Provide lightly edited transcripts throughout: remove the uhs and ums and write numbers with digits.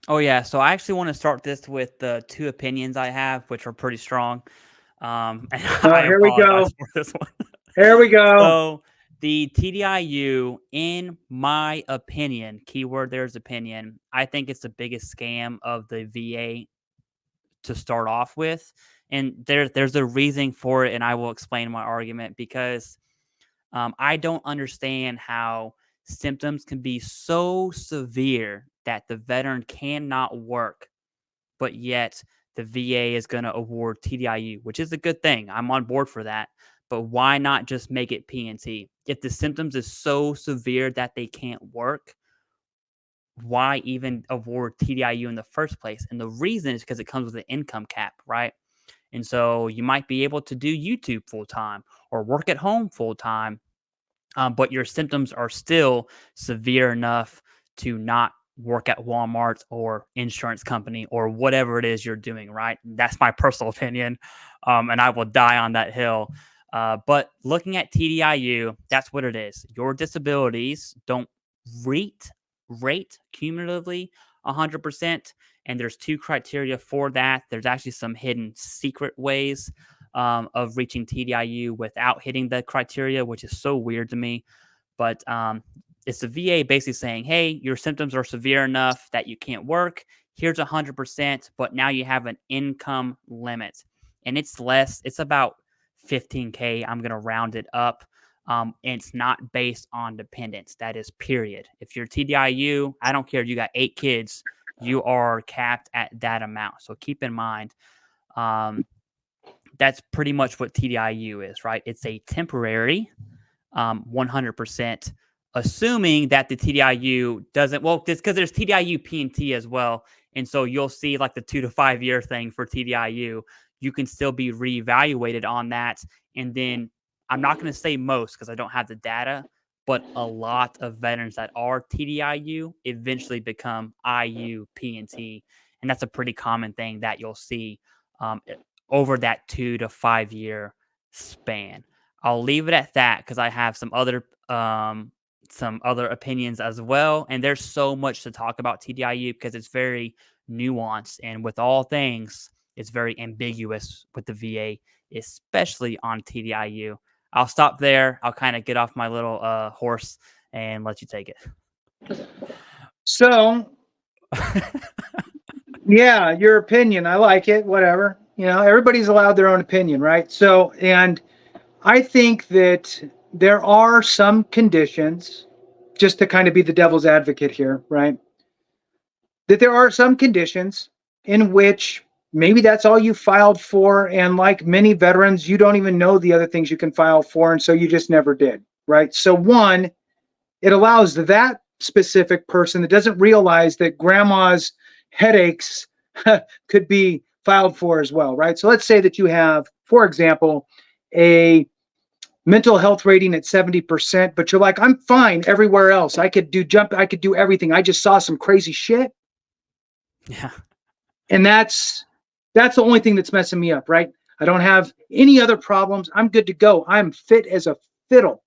Oh yeah, so I actually want to start this with the two opinions I have, which are pretty strong. And Oh, I here we apologize go. for this one. Here we go. So the TDIU, in my opinion, keyword there's opinion, I think it's the biggest scam of the VA to start off with. And there's a reason for it, and I will explain my argument because I don't understand how symptoms can be so severe that the veteran cannot work, but yet the VA is going to award TDIU, which is a good thing. I'm on board for that. But why not just make it PNT? If the symptoms is so severe that they can't work, why even award TDIU in the first place? And the reason is because it comes with an income cap, right? And so you might be able to do YouTube full time or work at home full time, but your symptoms are still severe enough to not work at Walmart or insurance company or whatever it is you're doing, right? That's my personal opinion, and I will die on that hill. But looking at TDIU, that's what it is. Your disabilities don't rate rate cumulatively 100%, and there's two criteria for that. There's actually some hidden secret ways of reaching TDIU without hitting the criteria, which is so weird to me. But it's the VA basically saying, hey, your symptoms are severe enough that you can't work. Here's 100%, but now you have an income limit. And it's less, it's about 15K. I'm going to round it up. And it's not based on dependence. That is period. If you're TDIU, I don't care if you got 8 kids, you are capped at that amount. So keep in mind, um, that's pretty much what TDIU is, right? It's a temporary 100%, assuming that the TDIU doesn't, well, it's because there's TDIU P&T as well. And so you'll see like the 2 to 5 year thing for TDIU. You can still be reevaluated on that. And then I'm not going to say most because I don't have the data, but a lot of veterans that are TDIU eventually become IU P&T. And that's a pretty common thing that you'll see um, over that 2 to 5 year span. I'll leave it at that because I have some other opinions as well. And there's so much to talk about TDIU because it's very nuanced, and with all things, it's very ambiguous with the VA, especially on TDIU. I'll stop there. I'll kind of get off my little horse and let you take So, yeah, your opinion. I like it. Whatever. Everybody's allowed their own opinion, right? So, and I think that there are some conditions, just to kind of be the devil's advocate here, right? That there are some conditions in which maybe that's all you filed for. And like many veterans, you don't even know the other things you can file for. And so you just never did, right? So, one, it allows that specific person that doesn't realize that grandma's headaches could be filed for as well, right? So let's say that you have, for example, a mental health rating at 70%, but you're like, I'm fine everywhere else. I could do everything. I just saw some crazy shit. it. Yeah. And that's the only thing that's messing me up, right? I don't have any other problems. I'm good to go. I'm fit as a fiddle.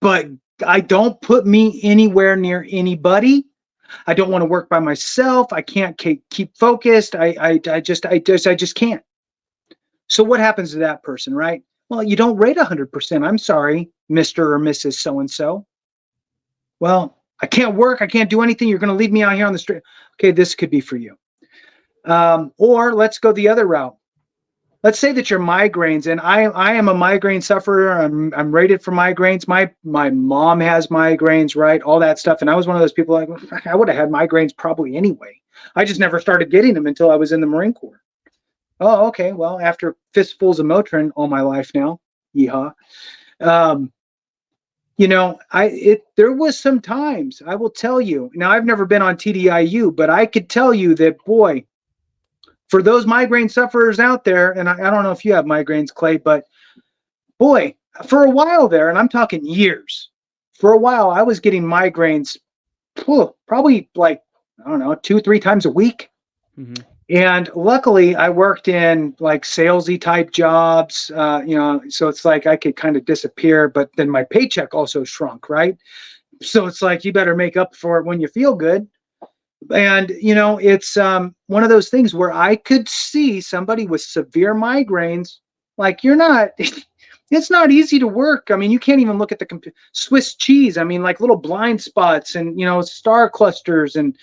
But I don't put me anywhere near anybody. I don't want to work by myself. I can't keep focused. I just can't. So what happens to that person, right? Well, you don't rate 100%. I'm sorry, Mr. or Mrs. So-and-so. Well, I can't work. I can't do anything. You're going to leave me out here on the street. Okay, this could be for you. Or let's go the other route. Let's say that your migraines, and I am a migraine sufferer. I'm rated for migraines. My mom has migraines, right? All that stuff. And I was one of those people like, I would have had migraines probably anyway. I just never started getting them until I was in the Marine Corps. Oh, okay. Well, after fistfuls of Motrin all my life now, yeehaw. There was some times, I will tell you. Now, I've never been on TDIU, but I could tell you that, boy, for those migraine sufferers out there, and I don't know if you have migraines, Clay, but boy, for a while there, and I'm talking years, for a while, I was getting migraines probably like, I don't know, 2-3 times a week. Mm-hmm. And luckily, I worked in like salesy type jobs, so it's like I could kind of disappear, but then my paycheck also shrunk, right? So it's like you better make up for it when you feel good. And, you know, it's one of those things where I could see somebody with severe migraines, like you're not, it's not easy to work. I mean, you can't even look at the Swiss cheese. I mean, like little blind spots and, you know, star clusters and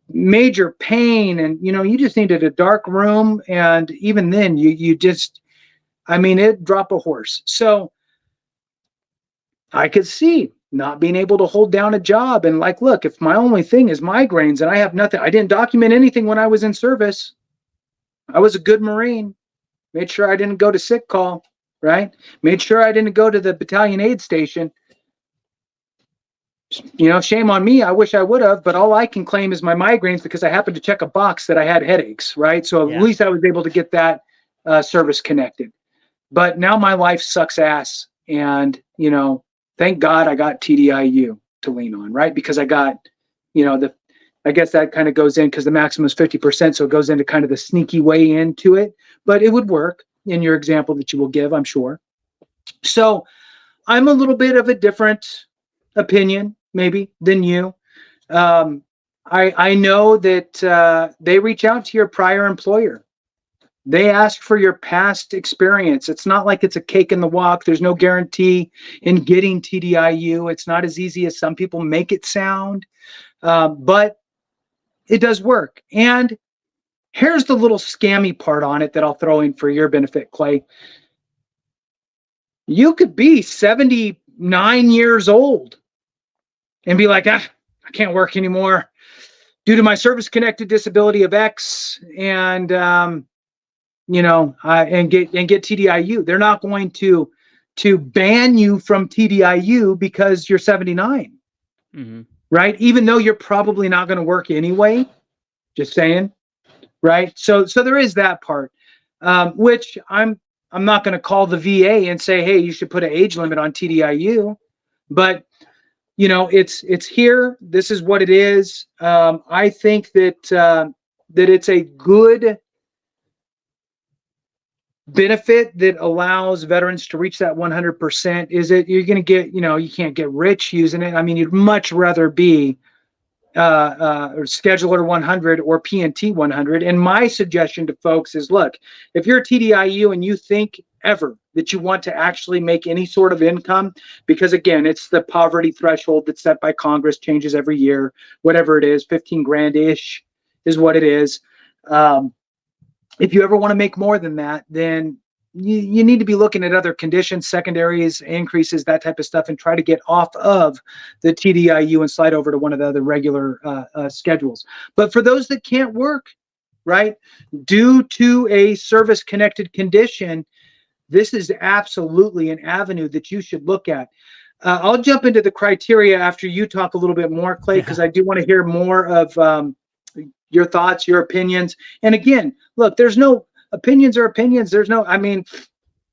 major pain. And, you know, you just needed a dark room. And even then you just, I mean, it'd drop a horse. So I could see not being able to hold down a job. And like, look, if my only thing is migraines and I have nothing, I didn't document anything when I was in service. I was a good Marine, made sure I didn't go to sick call, right? Made sure I didn't go to the battalion aid station. You know, shame on me. I wish I would have, but all I can claim is my migraines because I happened to check a box that I had headaches, right? So at least I was able to get that service connected. But now my life sucks ass. And, you know, thank God I got TDIU to lean on, right? Because I got, you know, I guess that kind of goes in because the maximum is 50%. So it goes into kind of the sneaky way into it, but it would work in your example that you will give, I'm sure. So I'm a little bit of a different opinion, maybe, than you. I know that they reach out to your prior employer. They ask for your past experience. It's not like it's a cake in the walk. There's no guarantee in getting TDIU. It's not as easy as some people make it sound, but it does work. And here's the little scammy part on it that I'll throw in for your benefit, Clay. You could be 79 years old and be like, I can't work anymore due to my service-connected disability of X, and you know, and get TDIU. They're not going to ban you from TDIU because you're 79, right? Even though you're probably not going to work anyway. Just saying, right? So there is that part, which I'm not going to call the VA and say, hey, you should put an age limit on TDIU, but you know, it's here. This is what it is. I think that it's a good benefit that allows veterans to reach that 100%. Is it you're going to get, you know, you can't get rich using it. I mean, you'd much rather be Scheduler 100 or PNT 100. And my suggestion to folks is, look, if you're a TDIU and you think ever that you want to actually make any sort of income, because again, it's the poverty threshold that's set by Congress, changes every year, whatever it is, 15 grand-ish is what it is. If you ever want to make more than that, then you need to be looking at other conditions, secondaries, increases, that type of stuff, and try to get off of the TDIU and slide over to one of the other regular schedules. But for those that can't work, right, due to a service-connected condition, this is absolutely an avenue that you should look at. I'll jump into the criteria after you talk a little bit more, Clay, because I do want to hear more of your thoughts, your opinions. And again, look, there's no opinions or opinions. There's no, I mean,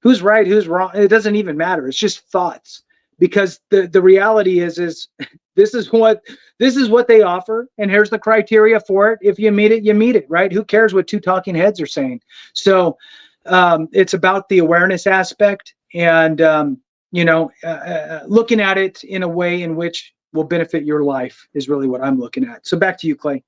who's right, who's wrong. It doesn't even matter. It's just thoughts, because the reality is this is what they offer. And here's the criteria for it. If you meet it, you meet it, right? Who cares what two talking heads are saying? So it's about the awareness aspect and, you know, looking at it in a way in which will benefit your life is really what I'm looking at. So back to you, Clay.